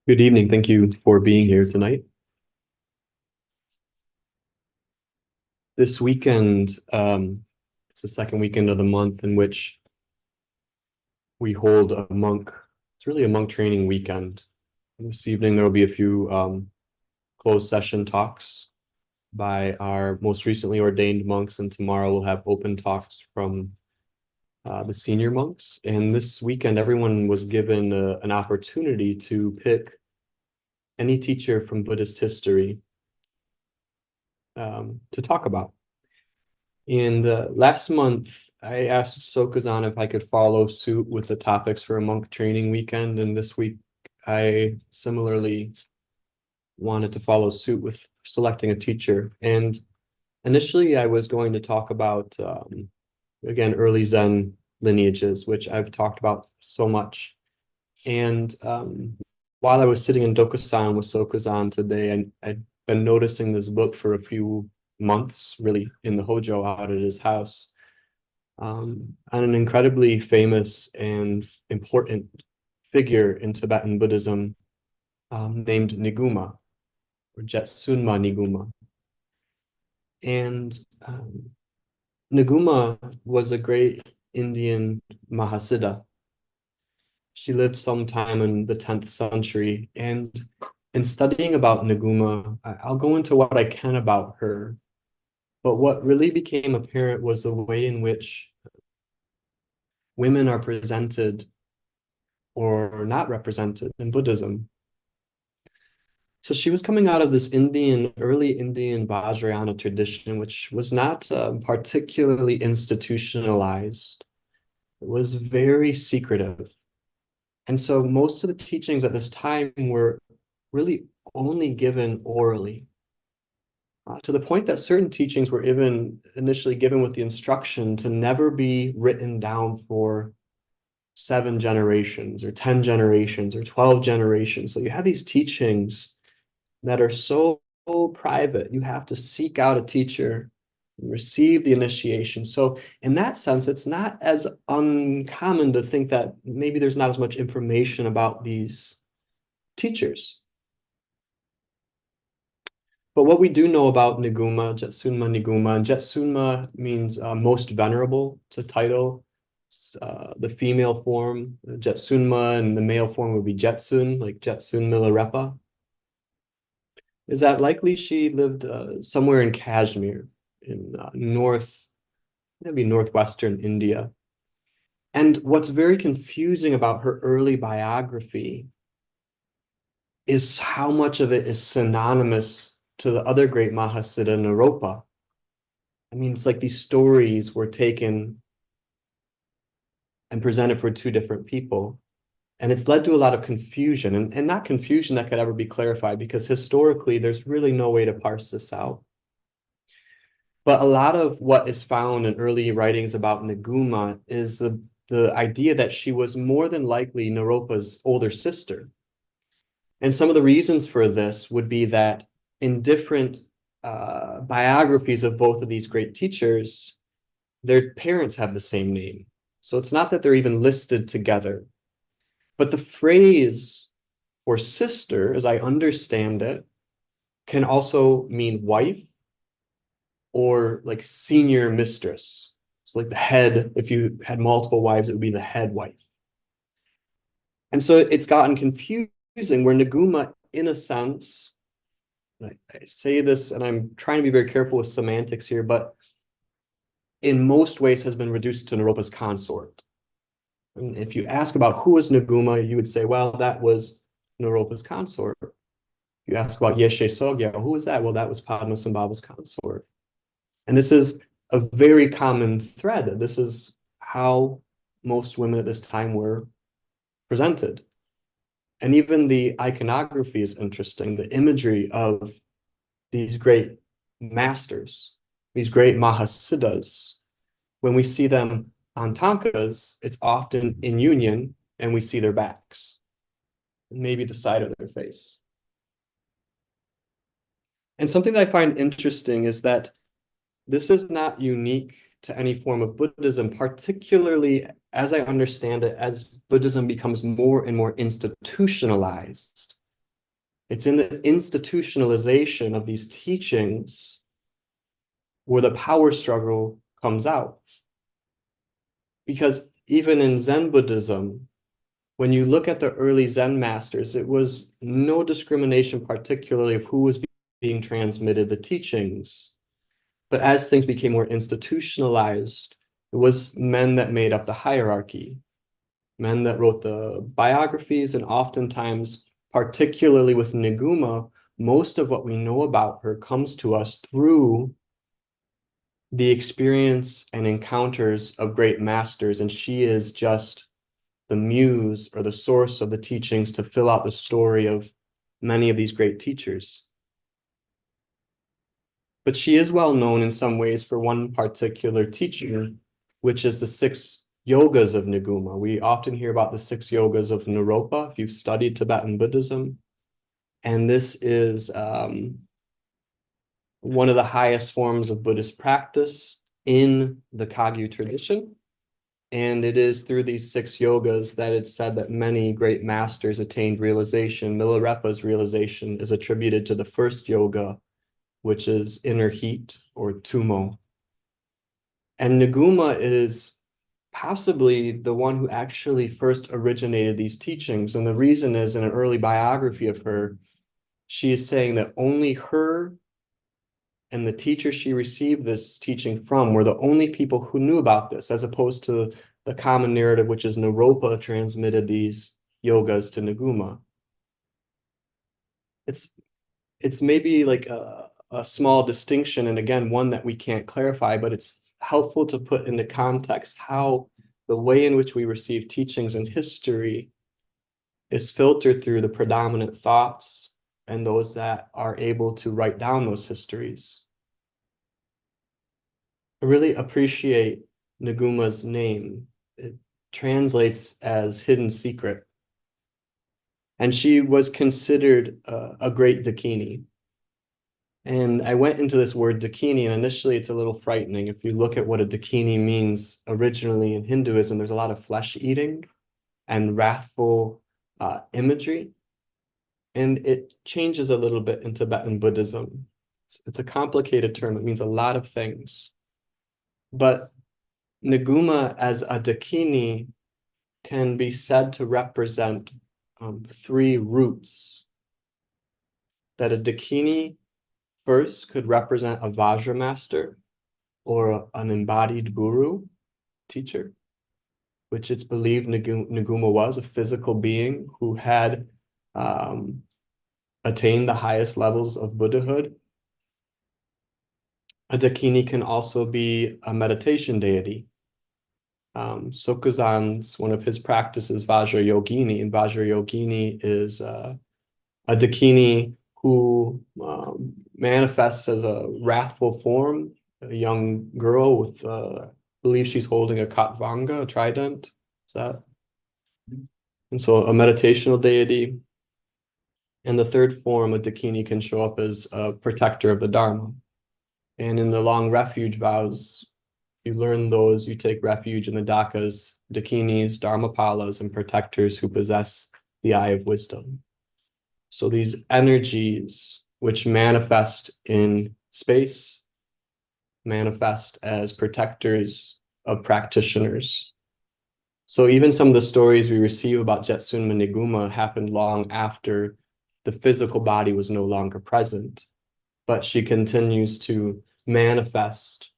Good evening. Thank you for being here tonight. This weekend, it's the second weekend of the month in which we hold a monk. It's really a monk training weekend. This evening, there will be a few closed session talks by our most recently ordained monks, and tomorrow we'll have open talks from the senior monks. And this weekend, everyone was given an opportunity to pick any teacher from Buddhist history to talk about. And last month, I asked Sokuzan if I could follow suit with the topics for a monk training weekend. And this week, I similarly wanted to follow suit with selecting a teacher. And initially, I was going to talk about, again, early Zen lineages, which I've talked about so much. And while I was sitting in Dokusan with Sokuzan today, I'd been noticing this book for a few months, really, in the Hojo out at his house, on an incredibly famous and important figure in Tibetan Buddhism named Niguma, or Jetsunma Niguma. And Niguma was a great Indian Mahasiddha. She lived sometime in the 10th century. And in studying about Niguma, I'll go into what I can about her. But what really became apparent was the way in which women are presented or not represented in Buddhism. So she was coming out of this early Indian Vajrayana tradition, which was not particularly institutionalized. It was very secretive. And so most of the teachings at this time were really only given orally. To the point that certain teachings were even initially given with the instruction to never be written down for 7 generations or 10 generations or 12 generations. So you have these teachings that are so private. You have to seek out a teacher and receive the initiation. So in that sense, it's not as uncommon to think that maybe there's not as much information about these teachers. But what we do know about Niguma, Jetsunma Niguma, and Jetsunma means most venerable. It's a title. It's, the female form, Jetsunma, and the male form would be Jetsun, like Jetsun Milarepa. Is that likely she lived somewhere in Kashmir, in maybe northwestern India. And what's very confusing about her early biography is how much of it is synonymous to the other great Mahasiddha, Naropa. I mean, it's like these stories were taken and presented for 2 different people. And it's led to a lot of confusion, and not confusion that could ever be clarified, because historically, there's really no way to parse this out. But a lot of what is found in early writings about Niguma is the idea that she was more than likely Naropa's older sister. And some of the reasons for this would be that in different biographies of both of these great teachers, their parents have the same name. So it's not that they're even listed together. But the phrase for sister, as I understand it, can also mean wife or like senior mistress. So like the head, if you had multiple wives, it would be the head wife. And so it's gotten confusing where Niguma, in a sense, I say this and I'm trying to be very careful with semantics here, but in most ways has been reduced to Naropa's consort. And if you ask about who was Niguma, you would say, well, that was Naropa's consort. You ask about Yeshe Sogya, who was that? Well, that was Padmasambhava's consort. And this is a very common thread. This is how most women at this time were presented. And even the iconography is interesting. The imagery of these great masters, these great Mahasiddhas, when we see them on tankas, it's often in union, and we see their backs, maybe the side of their face. And something that I find interesting is that this is not unique to any form of Buddhism, particularly as I understand it, as Buddhism becomes more and more institutionalized. It's in the institutionalization of these teachings where the power struggle comes out. Because even in Zen Buddhism, when you look at the early Zen masters, it was no discrimination, particularly of who was being transmitted the teachings. But as things became more institutionalized, it was men that made up the hierarchy, men that wrote the biographies, and oftentimes, particularly with Niguma, most of what we know about her comes to us through the experience and encounters of great masters, and she is just the muse or the source of the teachings to fill out the story of many of these great teachers. But she is well known in some ways for one particular teaching, which is the 6 yogas of Niguma. We often hear about the 6 yogas of Naropa, if you've studied Tibetan Buddhism. And this is one of the highest forms of Buddhist practice in the Kagyu tradition. And it is through these 6 yogas that it's said that many great masters attained realization. Milarepa's realization is attributed to the first yoga, which is inner heat or tumo. And Niguma is possibly the one who actually first originated these teachings. And the reason is, in an early biography of her, she is saying that only her and the teacher she received this teaching from were the only people who knew about this, as opposed to the common narrative, which is Naropa transmitted these yogas to Niguma. It's maybe like a small distinction, and again, one that we can't clarify, but it's helpful to put into context how the way in which we receive teachings in history is filtered through the predominant thoughts and those that are able to write down those histories. I really appreciate Niguma's name. It translates as hidden secret. And she was considered a great Dakini. And I went into this word Dakini, and initially it's a little frightening. If you look at what a Dakini means originally in Hinduism, there's a lot of flesh eating and wrathful imagery. And it changes a little bit in Tibetan Buddhism. It's a complicated term. It means a lot of things. But Niguma as a Dakini can be said to represent 3 roots. That a Dakini first could represent a Vajra master or an embodied guru, teacher, which it's believed Niguma was, a physical being who had attained the highest levels of Buddhahood. A Dakini can also be a meditation deity. Sokuzan's, one of his practices, Vajra Yogini, and Vajra Yogini is a Dakini who manifests as a wrathful form, a young girl with, I believe she's holding a katvanga, a trident. Is that? And so a meditational deity. And the third form, a Dakini can show up as a protector of the Dharma. And in the long refuge vows, you learn those, you take refuge in the Dakas, Dakinis, Dharmapalas, and protectors who possess the eye of wisdom. So these energies which manifest in space, manifest as protectors of practitioners. So even some of the stories we receive about Jetsunma Niguma happened long after the physical body was no longer present, but she continues to manifest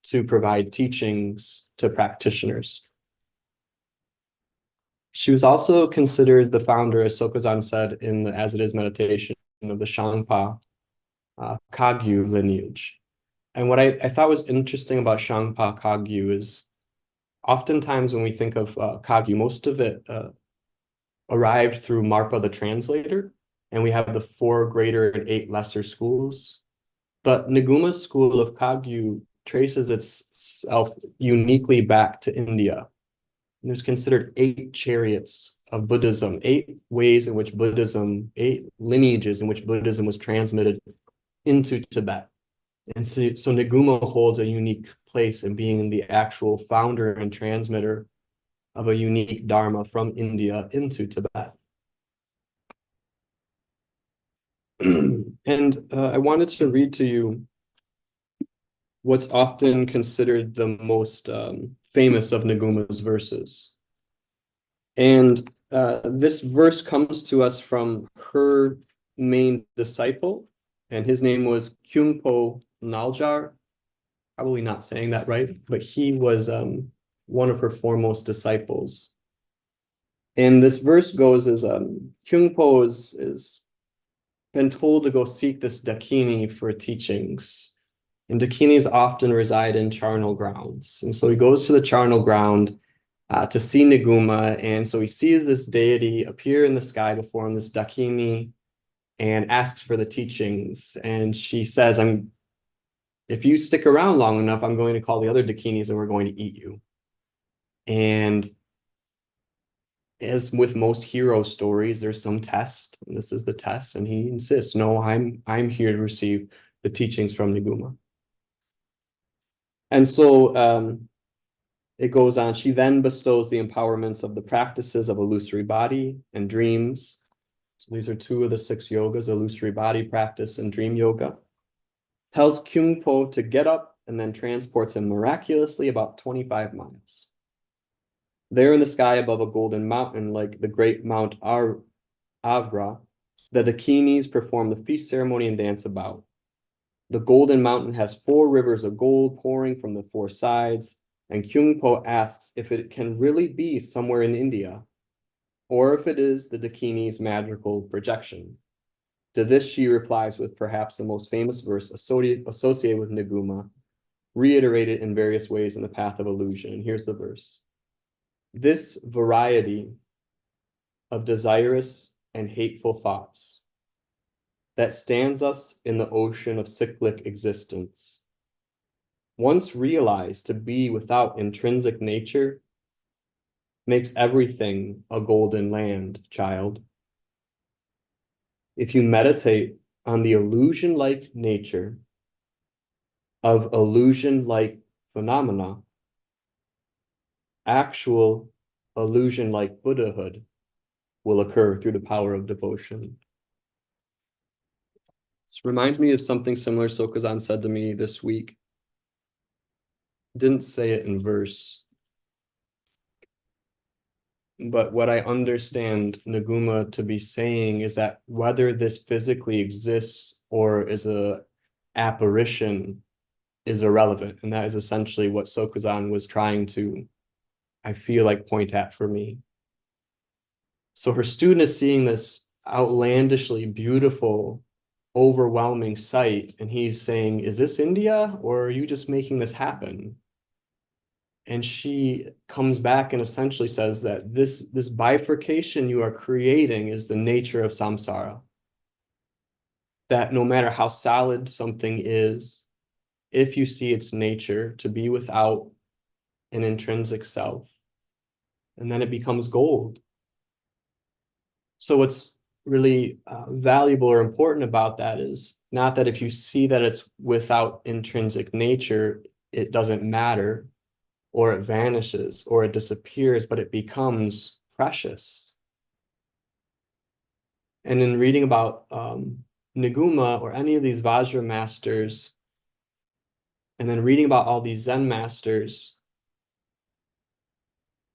to provide teachings to practitioners. She was also considered the founder, as Sokuzan said in the As It Is meditation, of the Shangpa Kagyu lineage. And what I thought was interesting about Shangpa Kagyu is oftentimes when we think of Kagyu, most of it arrived through Marpa the translator, and we have the 4 greater and 8 lesser schools. But Niguma's school of Kagyu traces itself uniquely back to India. And there's considered 8 chariots of Buddhism, 8 ways in which Buddhism, 8 lineages in which Buddhism was transmitted into Tibet. And so Niguma holds a unique place in being the actual founder and transmitter of a unique Dharma from India into Tibet. And I wanted to read to you what's often considered the most famous of Naguma's verses. And this verse comes to us from her main disciple, and his name was Kyungpo Naljar. Probably not saying that right, but he was one of her foremost disciples. And this verse goes as Kyungpo is been told to go seek this Dakini for teachings. And Dakinis often reside in charnel grounds. And so he goes to the charnel ground to see Niguma. And so he sees this deity appear in the sky before him, this Dakini, and asks for the teachings. And she says, if you stick around long enough, I'm going to call the other Dakinis and we're going to eat you. And as with most hero stories, there's some test, and this is the test, and he insists, no, I'm here to receive the teachings from Niguma. And so it goes on. She then bestows the empowerments of the practices of illusory body and dreams. So these are two of the 6 yogas, illusory body practice and dream yoga. Tells Kyungpo to get up and then transports him miraculously about 25 miles. There in the sky above a golden mountain, like the great Mount Avra, the Dakinis perform the feast ceremony and dance about. The golden mountain has 4 rivers of gold pouring from the 4 sides, and Kyungpo asks if it can really be somewhere in India, or if it is the Dakini's magical projection. To this she replies with perhaps the most famous verse associated with Niguma, reiterated in various ways in the path of illusion. And here's the verse. This variety of desirous and hateful thoughts that stands us in the ocean of cyclic existence, once realized to be without intrinsic nature, makes everything a golden land, child. If you meditate on the illusion-like nature of illusion-like phenomena, actual illusion-like Buddhahood will occur through the power of devotion. This reminds me of something similar Sokuzan said to me this week. Didn't say it in verse, but what I understand Naguma to be saying is that whether this physically exists or is a apparition is irrelevant. And that is essentially what Sokuzan was trying to, I feel like, point at for me. So her student is seeing this outlandishly beautiful, overwhelming sight, and he's saying, is this India, or are you just making this happen? And she comes back and essentially says that this bifurcation you are creating is the nature of samsara. That no matter how solid something is, if you see its nature to be without an intrinsic self, and then it becomes gold. So what's really valuable or important about that is not that if you see that it's without intrinsic nature, it doesn't matter, or it vanishes, or it disappears, but it becomes precious. And in reading about Niguma or any of these Vajra masters, and then reading about all these Zen masters,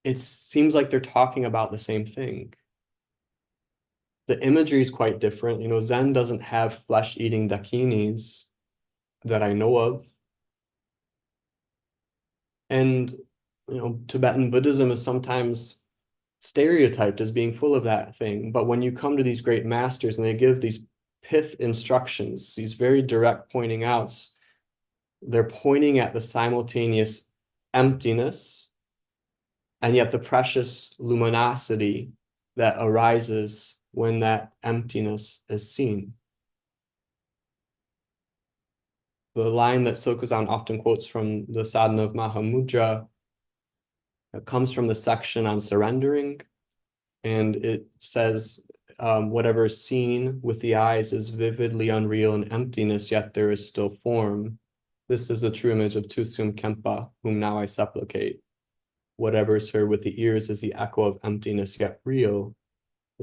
it seems like they're talking about the same thing. The imagery is quite different. You know, Zen doesn't have flesh-eating dakinis that I know of. And, you know, Tibetan Buddhism is sometimes stereotyped as being full of that thing. But when you come to these great masters and they give these pith instructions, these very direct pointing outs, they're pointing at the simultaneous emptiness and yet the precious luminosity that arises when that emptiness is seen. The line that Sokuzan often quotes from the Sadhana of Mahamudra comes from the section on surrendering, and it says, whatever is seen with the eyes is vividly unreal in emptiness, yet there is still form. This is the true image of Tusum Kempa, whom now I supplicate. Whatever is heard with the ears is the echo of emptiness, yet real.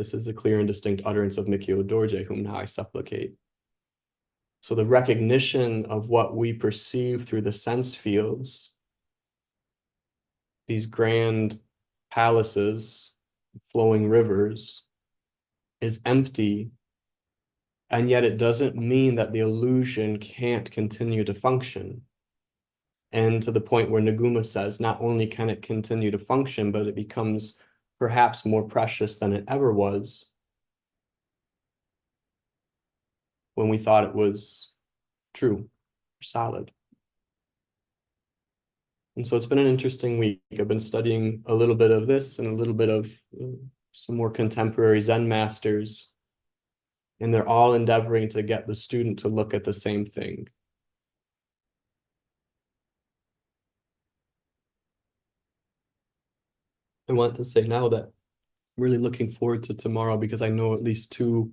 This is a clear and distinct utterance of Mikio Dorje, whom now I supplicate. So the recognition of what we perceive through the sense fields, these grand palaces, flowing rivers, is empty, and yet it doesn't mean that the illusion can't continue to function. And to the point where Niguma says, not only can it continue to function, but it becomes perhaps more precious than it ever was when we thought it was true, solid. And so it's been an interesting week. I've been studying a little bit of this and a little bit of some more contemporary Zen masters, and they're all endeavoring to get the student to look at the same thing. I want to say now that I'm really looking forward to tomorrow, because I know at least two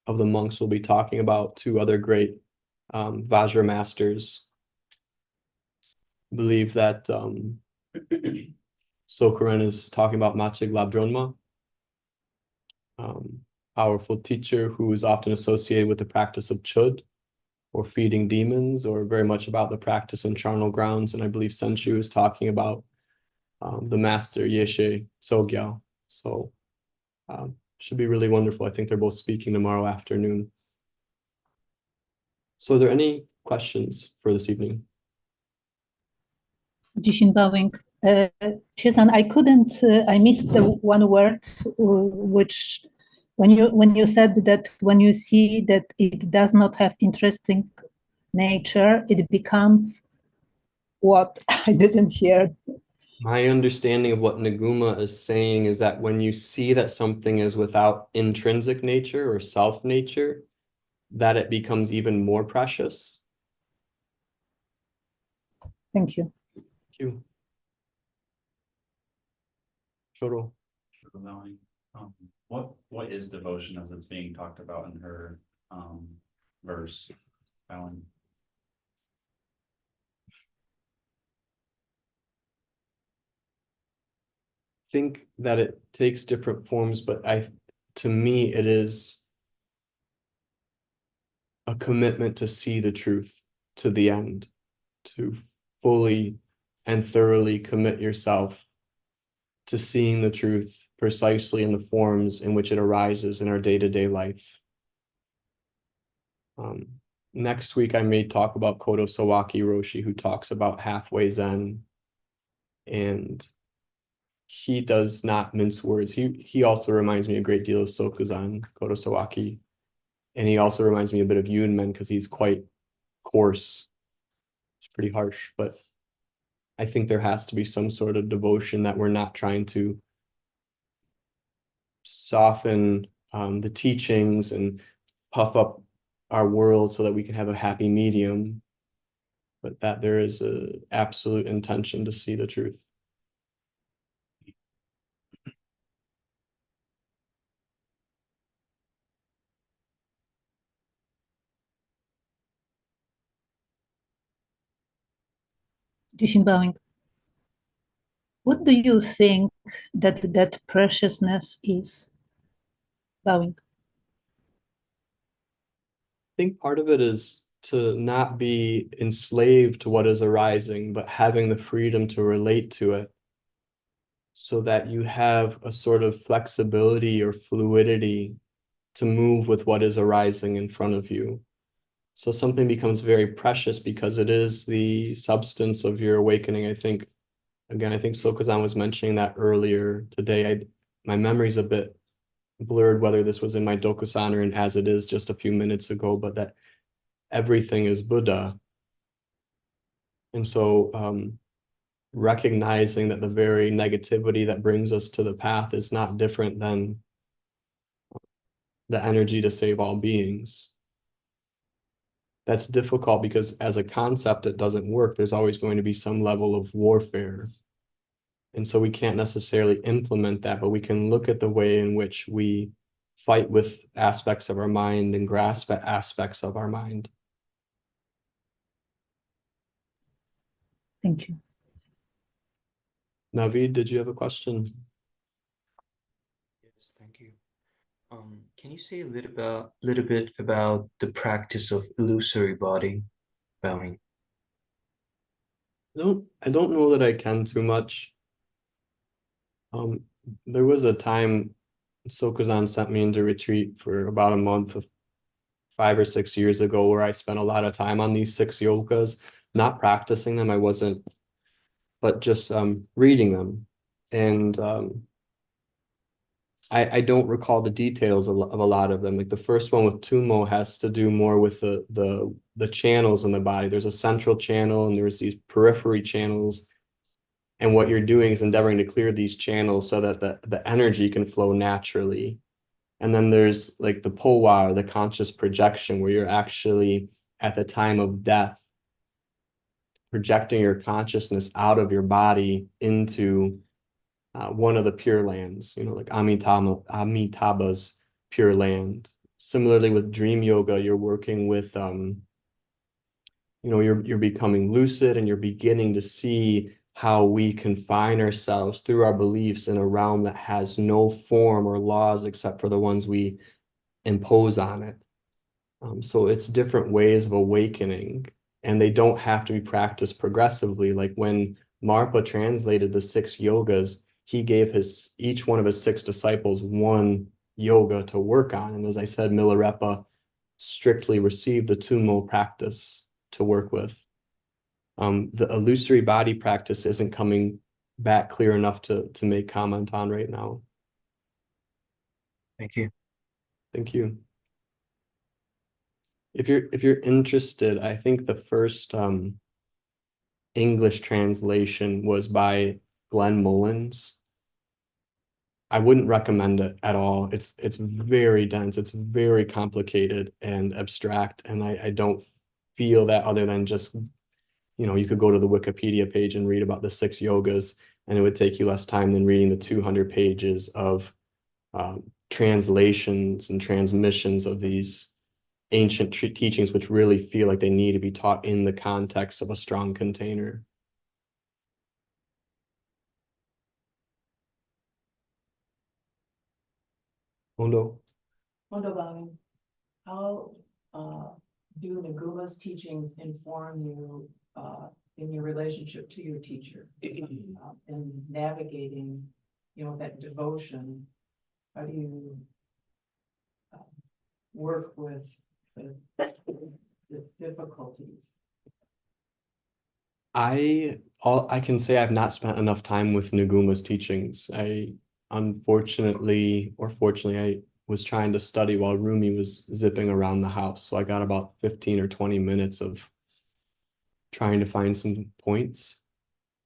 of the monks will be talking about two other great Vajra masters. I believe that Sokuren is talking about Machig Labdronma, powerful teacher who is often associated with the practice of Chud, or feeding demons, or very much about the practice in charnel grounds. And I believe Senshu is talking about the master Yeshe Tsogyal. So should be really wonderful. I think they're both speaking tomorrow afternoon. So are there any questions for this evening? Jishin bowing. Chiezan, I missed the one word, which when you said that when you see that it does not have interesting nature, it becomes what? I didn't hear. My understanding of what Niguma is saying is that when you see that something is without intrinsic nature or self nature, that it becomes even more precious. Thank you. Thank you. Shoro. What is devotion as it's being talked about in her verse, Alan? Think that it takes different forms, but to me, it is a commitment to see the truth to the end, to fully and thoroughly commit yourself to seeing the truth precisely in the forms in which it arises in our day-to-day life. Next week, I may talk about Kodo Sawaki Roshi, who talks about halfway Zen, and he does not mince words. He also reminds me a great deal of Sokuzan, Kodo Sawaki, and he also reminds me a bit of Yunmen because he's quite coarse. It's pretty harsh, but I think there has to be some sort of devotion that we're not trying to soften the teachings and puff up our world so that we can have a happy medium, but that there is an absolute intention to see the truth. Jishin bowing. What do you think that preciousness is? Bowing. I think part of it is to not be enslaved to what is arising, but having the freedom to relate to it so that you have a sort of flexibility or fluidity to move with what is arising in front of you. So something becomes very precious because it is the substance of your awakening. I think Sokuzan was mentioning that earlier today. My memory's a bit blurred whether this was in my Dokusan or in As It Is just a few minutes ago, but that everything is Buddha. And so recognizing that the very negativity that brings us to the path is not different than the energy to save all beings. That's difficult because as a concept, it doesn't work. There's always going to be some level of warfare. And so we can't necessarily implement that, but we can look at the way in which we fight with aspects of our mind and grasp at aspects of our mind. Thank you. Navid, did you have a question? Yes, thank you. Can you say little bit about the practice of illusory body bowing? I don't know that I can too much. There was a time Sokuzan sent me into retreat for about a month of 5 or 6 years ago, where I spent a lot of time on these 6 yogas, not practicing them. I wasn't, but just reading them. And I don't recall the details of a lot of them. Like the first one with Tumo has to do more with the channels in the body. There's a central channel and there's these periphery channels. And what you're doing is endeavoring to clear these channels so that the energy can flow naturally. And then there's like the powa, or the conscious projection, where you're actually at the time of death projecting your consciousness out of your body into one of the pure lands, like Amitabha's pure land. Similarly with dream yoga, you're working with you're becoming lucid, and you're beginning to see how we confine ourselves through our beliefs in a realm that has no form or laws except for the ones we impose on it. So it's different ways of awakening, and they don't have to be practiced progressively. Like when Marpa translated the 6 yogas, he gave each one of his 6 disciples one yoga to work on. And as I said, Milarepa strictly received the Tumo practice to work with. The illusory body practice isn't coming back clear enough to make comment on right now. Thank you. Thank you. If you're interested, I think the first English translation was by Glenn Mullins. I wouldn't recommend it at all. It's very dense, it's very complicated and abstract, and I don't feel that other than just, you could go to the Wikipedia page and read about the 6 yogas, and it would take you less time than reading the 200 pages of translations and transmissions of these ancient teachings, which really feel like they need to be taught in the context of a strong container. Hondo. Hondo, how do Naguma's teachings inform you in your relationship to your teacher, in navigating, that devotion? How do you work with the difficulties? I can say I've not spent enough time with Naguma's teachings. I unfortunately, or fortunately, I was trying to study while Rumi was zipping around the house. So I got about 15 or 20 minutes of trying to find some points.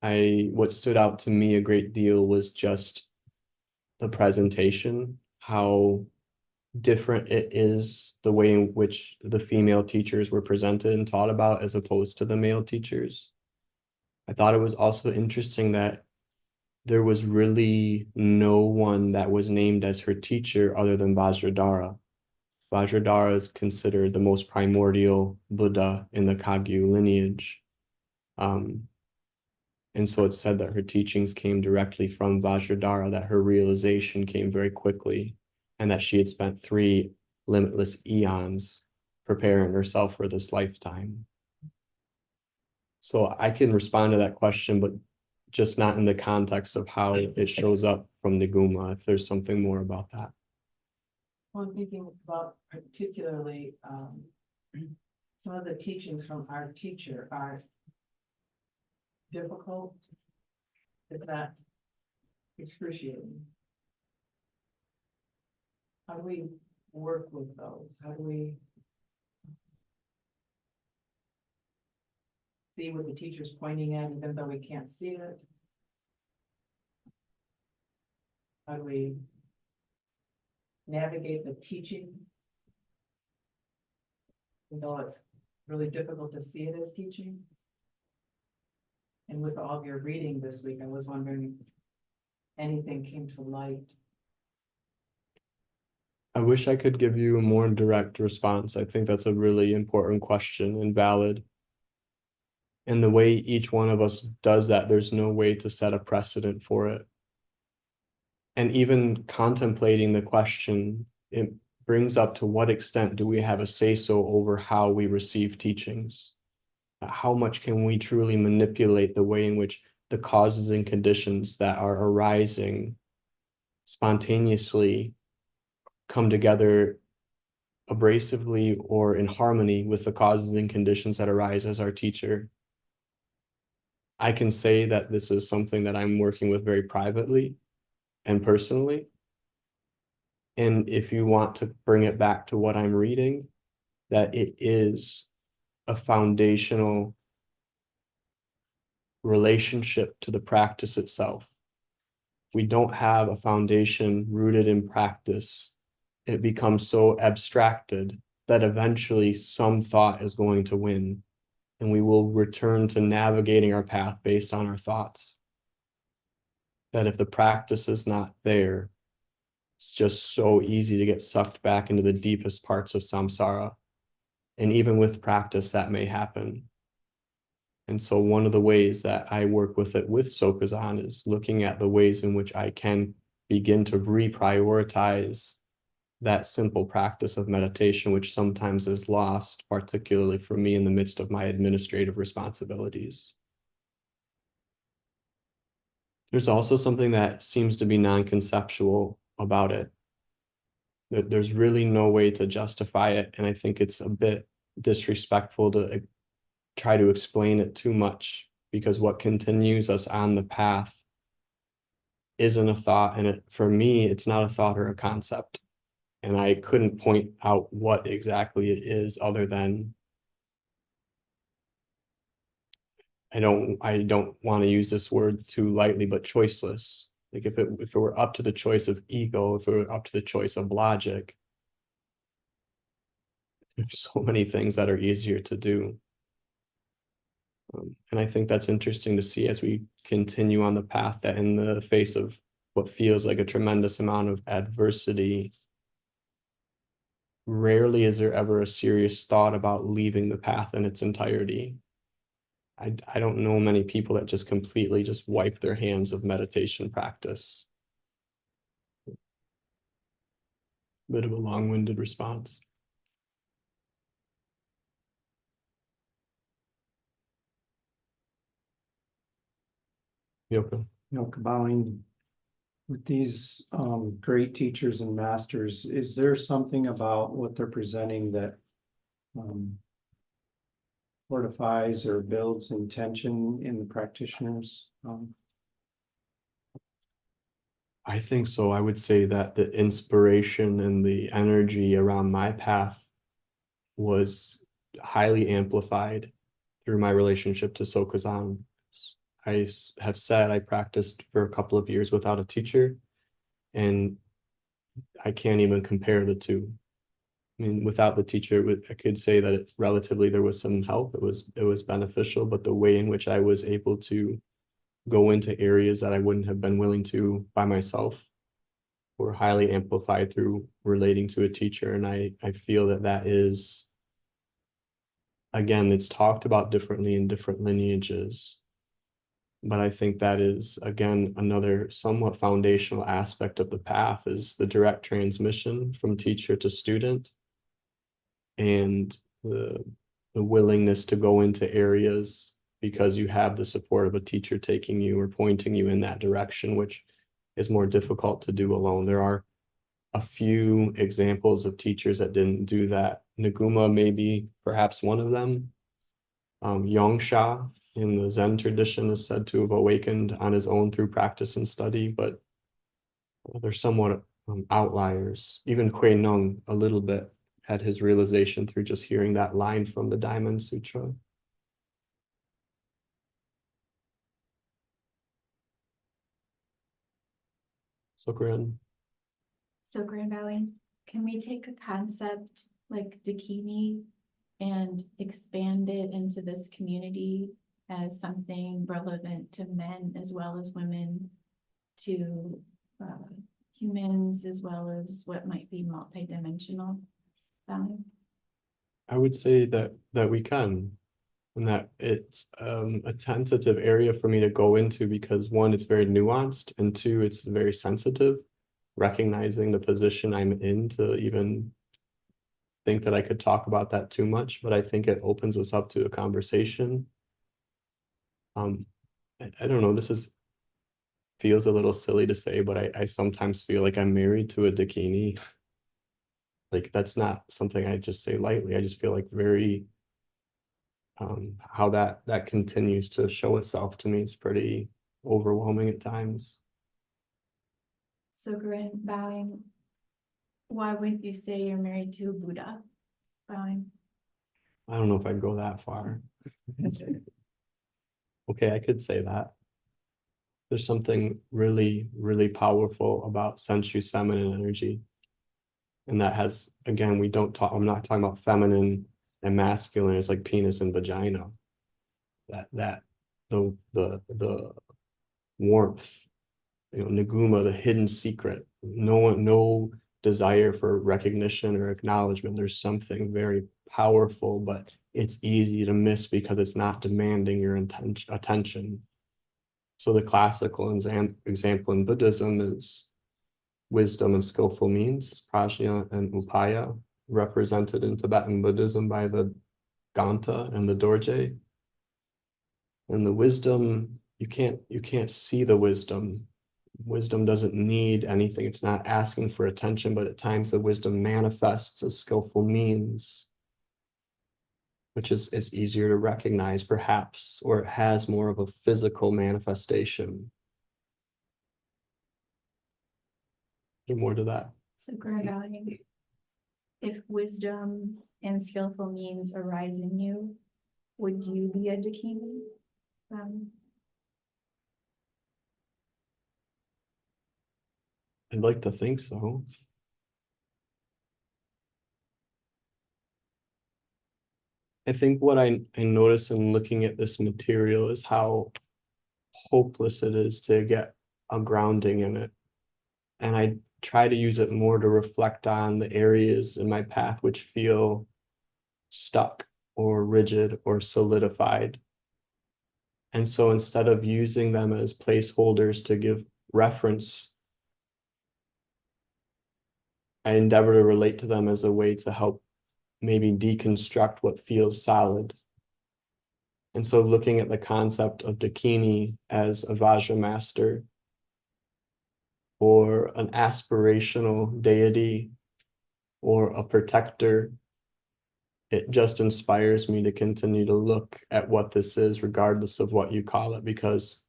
What stood out to me a great deal was just the presentation, how different it is, the way in which the female teachers were presented and taught about as opposed to the male teachers. I thought it was also interesting that there was really no one that was named as her teacher other than Vajradhara. Vajradhara is considered the most primordial Buddha in the Kagyu lineage. And so it's said that her teachings came directly from Vajradhara, that her realization came very quickly, and that she had spent 3 limitless eons preparing herself for this lifetime. So I can respond to that question, but just not in the context of how it shows up from Niguma, if there's something more about that. Well, I'm thinking about particularly some of the teachings from our teacher are difficult, if not excruciating. How do we work with those? How do we see what the teacher's pointing at, even though we can't see it? How do we navigate the teaching, even though it's really difficult to see it as teaching? And with all of your reading this week, I was wondering if anything came to light. I wish I could give you a more direct response. I think that's a really important question and valid. And the way each one of us does that, there's no way to set a precedent for it. And even contemplating the question it brings up to what extent do we have a say-so over how we receive teachings? How much can we truly manipulate the way in which the causes and conditions that are arising spontaneously come together abrasively or in harmony with the causes and conditions that arise as our teacher? I can say that this is something that I'm working with very privately and personally. And if you want to bring it back to what I'm reading, that it is a foundational relationship to the practice itself. If we don't have a foundation rooted in practice, it becomes so abstracted that eventually some thought is going to win, and we will return to navigating our path based on our thoughts. That if the practice is not there, it's just so easy to get sucked back into the deepest parts of samsara. And even with practice, that may happen. And so one of the ways that I work with it with Sokuzan is looking at the ways in which I can begin to reprioritize that simple practice of meditation, which sometimes is lost, particularly for me in the midst of my administrative responsibilities. There's also something that seems to be non-conceptual about it. That there's really no way to justify it, and I think it's a bit disrespectful to try to explain it too much, because what continues us on the path isn't a thought, and for me, it's not a thought or a concept. And I couldn't point out what exactly it is other than I don't want to use this word too lightly, but choiceless. Like if it were up to the choice of ego, if it were up to the choice of logic, there's so many things that are easier to do. And I think that's interesting to see as we continue on the path, that in the face of what feels like a tremendous amount of adversity, rarely is there ever a serious thought about leaving the path in its entirety. I don't know many people that just completely just wipe their hands of meditation practice. Bit of a long-winded response. Yoko. Bowing with these great teachers and masters, is there something about what they're presenting that fortifies or builds intention in the practitioners? I think so. I would say that the inspiration and the energy around my path was highly amplified through my relationship to Sokuzan. I have said I practiced for a couple of years without a teacher, and I can't even compare the two. I mean, without the teacher, I could say that relatively there was some help. It was beneficial, but the way in which I was able to go into areas that I wouldn't have been willing to by myself were highly amplified through relating to a teacher. And I feel that that is, again, it's talked about differently in different lineages. But I think that is, again, another somewhat foundational aspect of the path is the direct transmission from teacher to student, and the willingness to go into areas because you have the support of a teacher taking you or pointing you in that direction, which is more difficult to do alone. There are a few examples of teachers that didn't do that. Niguma may be perhaps one of them. Yongsha in the Zen tradition is said to have awakened on his own through practice and study, but they're somewhat outliers. Even Hui Nung a little bit had his realization through just hearing that line from the Diamond Sutra. So Grand Valley, can we take a concept like Dakini and expand it into this community as something relevant to men as well as women, to humans as well as what might be multidimensional? I would say that we can, and that it's a tentative area for me to go into because one, it's very nuanced, and two, it's very sensitive. recognizing the position I'm in to even think that I could talk about that too much, but I think it opens us up to a conversation. I don't know, feels a little silly to say, but I sometimes feel like I'm married to a Dakini. Like that's not something I just say lightly. I just feel like very how that continues to show itself to me is pretty overwhelming at times. So Corinne, bowing, why wouldn't you say you're married to a Buddha? Bowing. I don't know if I'd go that far. Okay, I could say that. There's something really, really powerful about sensuous feminine energy. And that has, again, I'm not talking about feminine and masculine, it's like penis and vagina. The warmth, Niguma, the hidden secret, no desire for recognition or acknowledgement. There's something very powerful, but it's easy to miss because it's not demanding your attention. So the classical example in Buddhism is wisdom and skillful means, prajna and upaya, represented in Tibetan Buddhism by the Ganta and the Dorje. And the wisdom, you can't see the wisdom. Wisdom doesn't need anything. It's not asking for attention, but at times the wisdom manifests as skillful means, which is it's easier to recognize perhaps, or it has more of a physical manifestation. There's more to that. So Corinne, if wisdom and skillful means arise in you, would you be a Dakini? I'd like to think so. I think what I notice in looking at this material is how hopeless it is to get a grounding in it. And I try to use it more to reflect on the areas in my path which feel stuck or rigid or solidified. And so instead of using them as placeholders to give reference, I endeavor to relate to them as a way to help maybe deconstruct what feels solid. And so looking at the concept of Dakini as a Vajra master or an aspirational deity or a protector, it just inspires me to continue to look at what this is, regardless of what you call it, because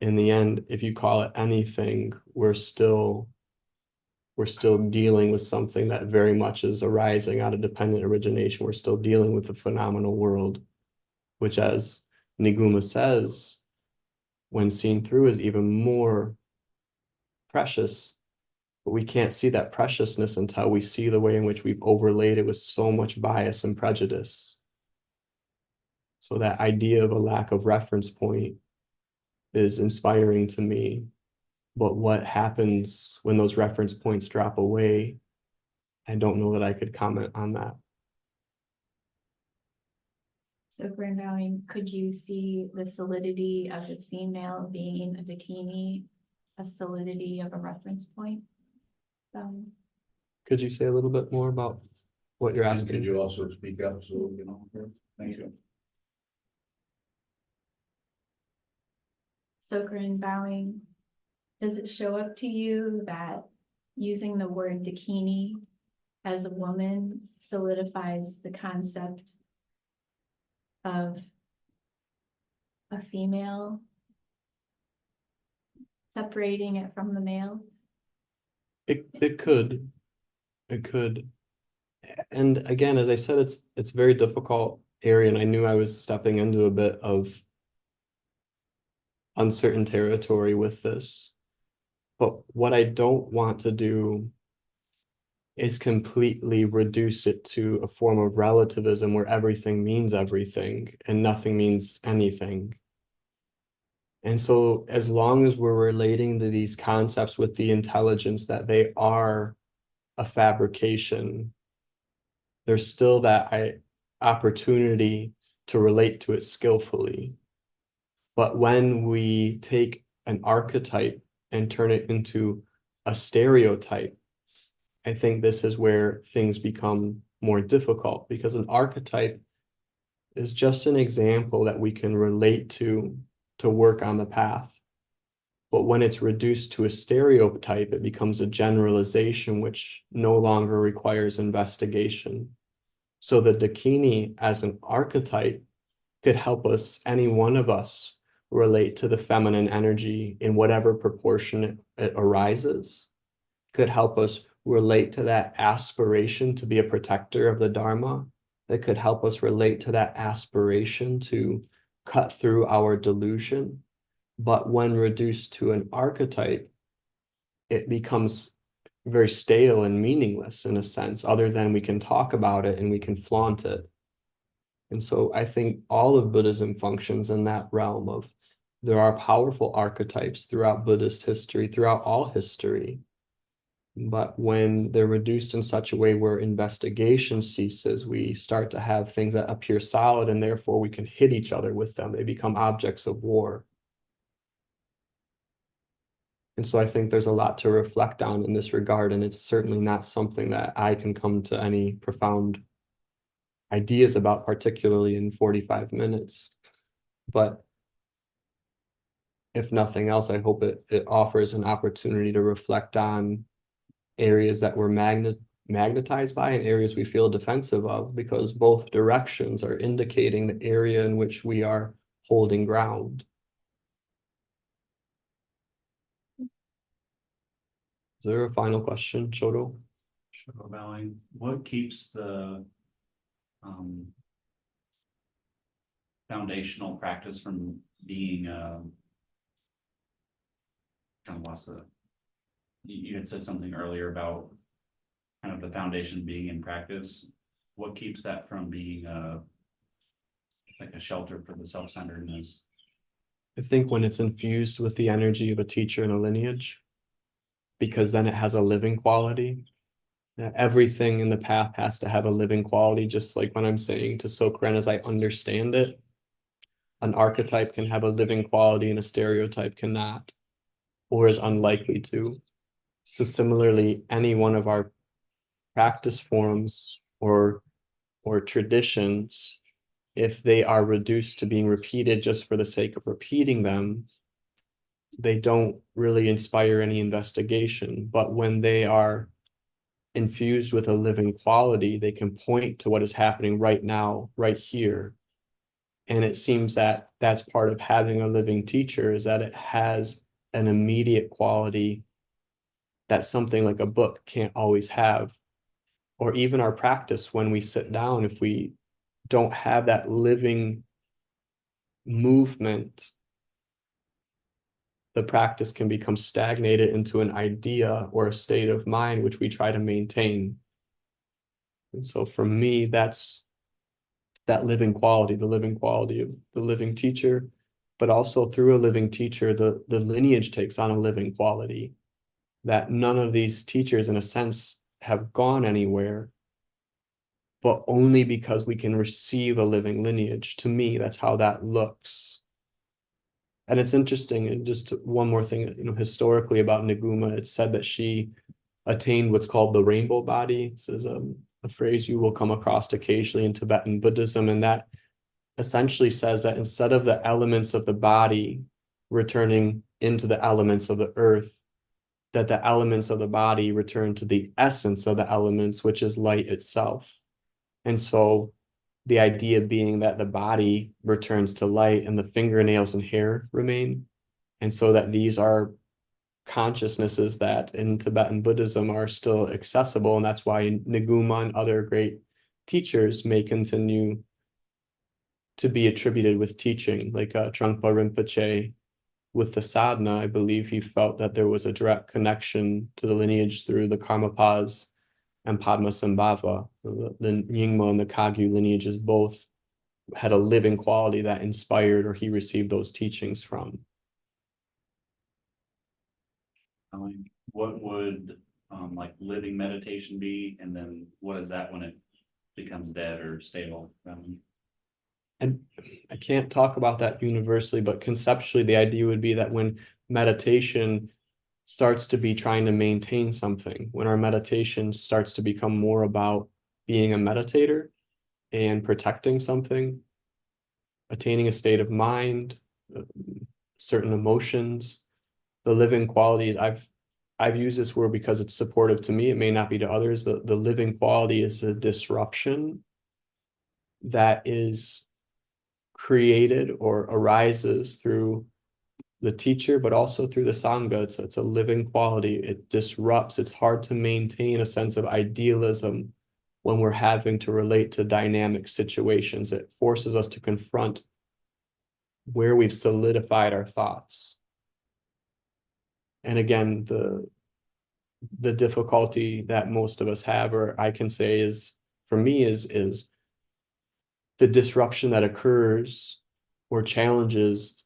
in the end, if you call it anything, we're still dealing with something that very much is arising out of dependent origination. We're still dealing with the phenomenal world, which, as Niguma says, when seen through, is even more precious. But we can't see that preciousness until we see the way in which we've overlaid it with so much bias and prejudice. So that idea of a lack of reference point is inspiring to me. But what happens when those reference points drop away? I don't know that I could comment on that. So Corinne, could you see the solidity of the female being a Dakini, a solidity of a reference point? Could you say a little bit more about what you're asking? Could you also speak up so thank you. So Corinne, bowing, does it show up to you that using the word Dakini as a woman solidifies the concept of a female, separating it from the male? It could. And again, as I said, it's very difficult area, and I knew I was stepping into a bit of uncertain territory with this. But what I don't want to do is completely reduce it to a form of relativism where everything means everything and nothing means anything. And so as long as we're relating to these concepts with the intelligence that they are a fabrication, there's still that opportunity to relate to it skillfully. But when we take an archetype and turn it into a stereotype, I think this is where things become more difficult, because an archetype is just an example that we can relate to work on the path. But when it's reduced to a stereotype, it becomes a generalization which no longer requires investigation. So the Dakini as an archetype could help us, any one of us, relate to the feminine energy in whatever proportion it arises, could help us relate to that aspiration to be a protector of the Dharma, that could help us relate to that aspiration to cut through our delusion. But when reduced to an archetype, it becomes very stale and meaningless in a sense, other than we can talk about it and we can flaunt it. And so I think all of Buddhism functions in that realm of, there are powerful archetypes throughout Buddhist history, throughout all history. But when they're reduced in such a way where investigation ceases, we start to have things that appear solid, and therefore we can hit each other with them. They become objects of war. And so I think there's a lot to reflect on in this regard, and it's certainly not something that I can come to any profound ideas about, particularly in 45 minutes. But if nothing else, I hope it offers an opportunity to reflect on areas that we're magnetized by and areas we feel defensive of, because both directions are indicating the area in which we are holding ground. Is there a final question, Shoto? Sure, bowing. What keeps the foundational practice from being kind of lost the, you had said something earlier about kind of the foundation being in practice. What keeps that from being like a shelter for the self-centeredness? I think when it's infused with the energy of a teacher and a lineage, because then it has a living quality. Everything in the path has to have a living quality, just like when I'm saying to Sokren, as I understand it, an archetype can have a living quality and a stereotype cannot, or is unlikely to. So similarly, any one of our practice forms or traditions, if they are reduced to being repeated just for the sake of repeating them, they don't really inspire any investigation. But when they are infused with a living quality, they can point to what is happening right now, right here. And it seems that that's part of having a living teacher, is that it has an immediate quality that something like a book can't always have. Or even our practice when we sit down, if we don't have that living movement, the practice can become stagnated into an idea or a state of mind which we try to maintain. And so for me, that's that living quality, the living quality of the living teacher, but also through a living teacher, the lineage takes on a living quality, that none of these teachers in a sense have gone anywhere, but only because we can receive a living lineage. To me, that's how that looks. And it's interesting, and just one more thing, historically about Niguma, it's said that she attained what's called the rainbow body. This is a phrase you will come across occasionally in Tibetan Buddhism, and that essentially says that instead of the elements of the body returning into the elements of the earth, that the elements of the body return to the essence of the elements, which is light itself. And so the idea being that the body returns to light and the fingernails and hair remain. And so that these are consciousnesses that in Tibetan Buddhism are still accessible. And that's why Niguma and other great teachers may continue to be attributed with teaching, like Trungpa Rinpoche with the sadhana. I believe he felt that there was a direct connection to the lineage through the Karmapas and Padmasambhava. The Nyingma and the Kagyu lineages both had a living quality that inspired, or he received those teachings from. What would like living meditation be, and then what is that when it becomes dead or stable? And I can't talk about that universally, but conceptually, the idea would be that when meditation starts to be trying to maintain something, when our meditation starts to become more about being a meditator and protecting something, attaining a state of mind, certain emotions, the living qualities. I've used this word because it's supportive to me. It may not be to others. The living quality is a disruption that is created or arises through the teacher, but also through the Sangha. It's a living quality. It disrupts. It's hard to maintain a sense of idealism when we're having to relate to dynamic situations. It forces us to confront where we've solidified our thoughts. And again, the difficulty that most of us have, or I can say is, for me, is the disruption that occurs or challenges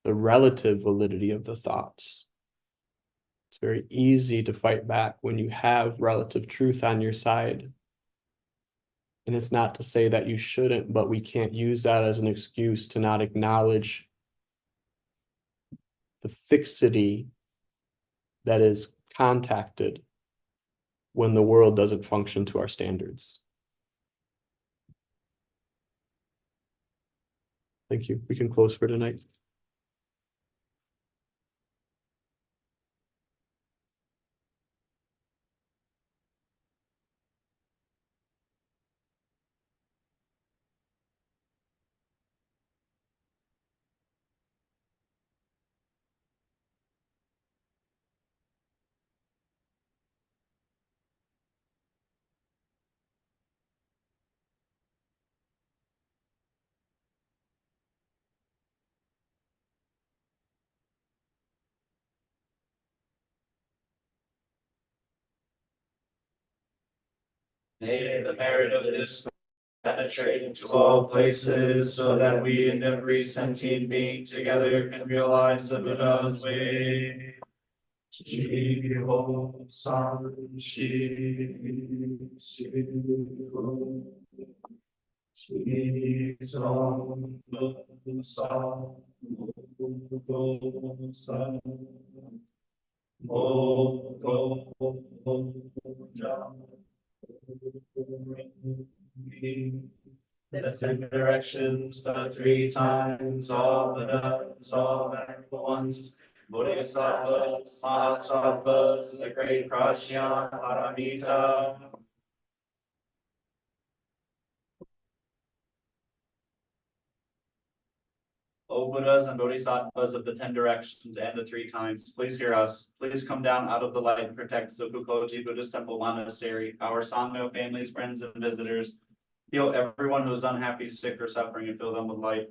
the relative validity of the thoughts. It's very easy to fight back when you have relative truth on your side. And it's not to say that you shouldn't, but we can't use that as an excuse to not acknowledge the fixity that is contacted when the world doesn't function to our standards. Thank you. We can close for tonight. May the merit of this penetrate into all places, so that we and every sentient being together can realize the Buddha's way. Chi-ho, san, chi, si-ho. Chi-san, san, san. The 10 directions, the 3 times, all the nuts, all the ones, Bodhisattvas, Mahasattvas, the great Prajna, Paramita. O Buddhas and Bodhisattvas of the 10 directions and the 3 times, please hear us. Please come down out of the light and protect Zokukoji Buddhist Temple Monastery, our Sangha, families, friends, and visitors. Heal everyone who is unhappy, sick, or suffering, and fill them with light.